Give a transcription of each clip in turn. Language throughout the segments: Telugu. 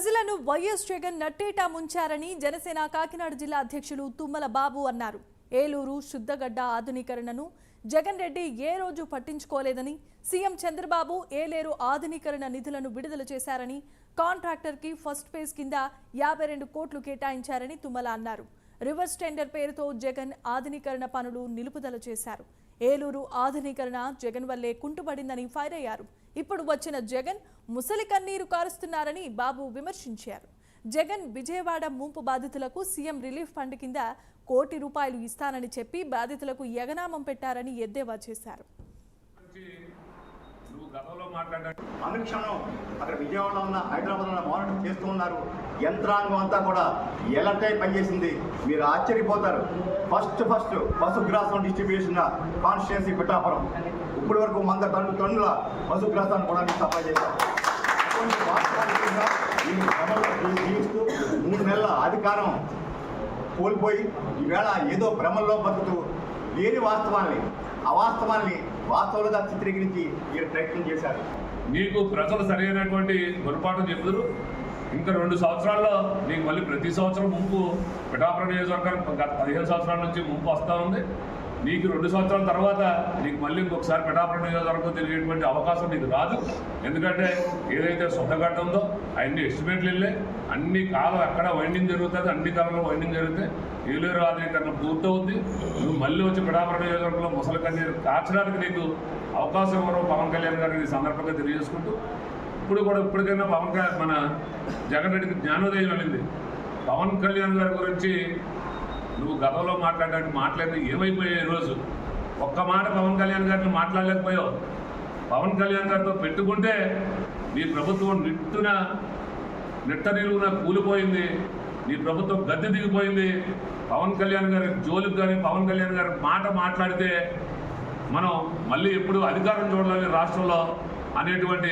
ప్రజలను వైఎస్ జగన్ నట్టేటా ముంచారని జనసేన కాకినాడ జిల్లా అధ్యక్షులు తుమ్మల బాబు అన్నారు. ఏలూరు శుద్ధగడ్డ ఆధునీకరణను జగన్ రెడ్డి ఏ రోజు పట్టించుకోలేదని, సీఎం చంద్రబాబు ఏలేరు ఆధునీకరణ నిధులను విడుదల చేశారని, కాంట్రాక్టర్కి ఫస్ట్ ఫేజ్ కింద 52 కోట్లు కేటాయించారని తుమ్మల అన్నారు. రివర్స్ టెండర్ పేరుతో జగన్ ఆధునీకరణ పనులు నిలుపుదల చేశారు. ఏలూరు ఆధునీకరణ జగన్ వల్లే కుంటుపడిందని ఫైర్ అయ్యారు. ఇప్పుడు వచ్చిన జగన్ ముసలి కన్నీరు కారుస్తున్నారని బాబు విమర్శించారు. జగన్ విజయవాడ ముంపు బాధితులకు సీఎం రిలీఫ్ ఫండ్ కింద ₹1 కోటి ఇస్తానని చెప్పి బాధితులకు ఎగనామం పెట్టారని ఎద్దేవా చేశారు. అనుక్షణం అక్కడ విజయవాడలో ఉన్న హైదరాబాద్లో మానిటర్ చేస్తూ ఉన్నారు. యంత్రాంగం అంతా కూడా ఎలర్ట్ అయి పనిచేసింది. మీరు ఆశ్చర్యపోతారు. ఫస్ట్ పశుగ్రాసం డిస్ట్రిబ్యూషన్ కాన్స్టిట్యుయెన్సీ పిఠాపురం ఇప్పటి వరకు 100 టన్నుల పశుగ్రాసాన్ని కూడా మీరు సప్లై చేశారు. జీవిస్తూ 3 నెలల అధికారం కోల్పోయి ఈవేళ ఏదో భ్రమంలో బతుకుతూ లేని అవాస్తవాన్ని వాస్తవాలుగా చిత్రీకరించి మీరు ప్రయత్నం చేశారు. నీకు ప్రజలు సరైనటువంటి పొరపాటు చెప్తారు. ఇంకా 2 సంవత్సరాల్లో నీకు మళ్ళీ ప్రతి సంవత్సరం ముంపు పిఠాపురం నియోజకవర్గానికి గత 15 సంవత్సరాల నుంచి ముంపు వస్తూ ఉంది. నీకు 2 సంవత్సరాల తర్వాత నీకు మళ్ళీ ఇంకొకసారి పిఠాపురం నియోజకవర్గం తిరిగేటువంటి అవకాశం నీకు రాదు. ఎందుకంటే ఏదైతే శుద్ధగడ్డ ఉందో అన్ని ఎస్టిమేట్లు వెళ్ళే అన్ని కాలం ఎక్కడ వైండింగ్ జరుగుతుంది, అన్ని కాలంలో వైండింగ్ జరిగితే ఏలేరు ఆధునీకరణ పూర్తవుద్ది. నువ్వు మళ్ళీ వచ్చి పిఠాపురం నియోజకవర్గంలో ముసలి కన్నీరు కార్చడానికి నీకు అవకాశం ఇవ్వడం పవన్ కళ్యాణ్ గారిని సందర్భంగా తెలియజేసుకుంటూ ఇప్పటికైనా మన జగన్ రెడ్డికి జ్ఞానోదయం వెళ్ళింది. పవన్ కళ్యాణ్ గారి గురించి నువ్వు గతంలో మాట్లాడడానికి మాట్లాడి ఏమైపోయావు? ఈరోజు ఒక్క మాట పవన్ కళ్యాణ్ గారిని మాట్లాడలేకపోయావు. పవన్ కళ్యాణ్ గారితో పెట్టుకుంటే నీ ప్రభుత్వం నిట్ట నిలువున కూలిపోయింది. నీ ప్రభుత్వం గద్దె దిగిపోయింది. పవన్ కళ్యాణ్ గారి జోలికి కానీ పవన్ కళ్యాణ్ గారి మాట మాట్లాడితే మనం మళ్ళీ ఎప్పుడు అధికారం చూడాలని రాష్ట్రంలో అనేటువంటి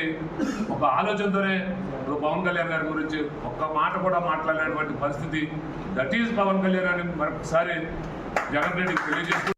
ఒక ఆలోచనతోనే ఇప్పుడు పవన్ కళ్యాణ్ గారి గురించి ఒక్క మాట కూడా మాట్లాడేటువంటి పరిస్థితి. దట్ ఈజ్ పవన్ కళ్యాణ్ అని మరొకసారి జగన్ రెడ్డికి తెలియజేస్తూ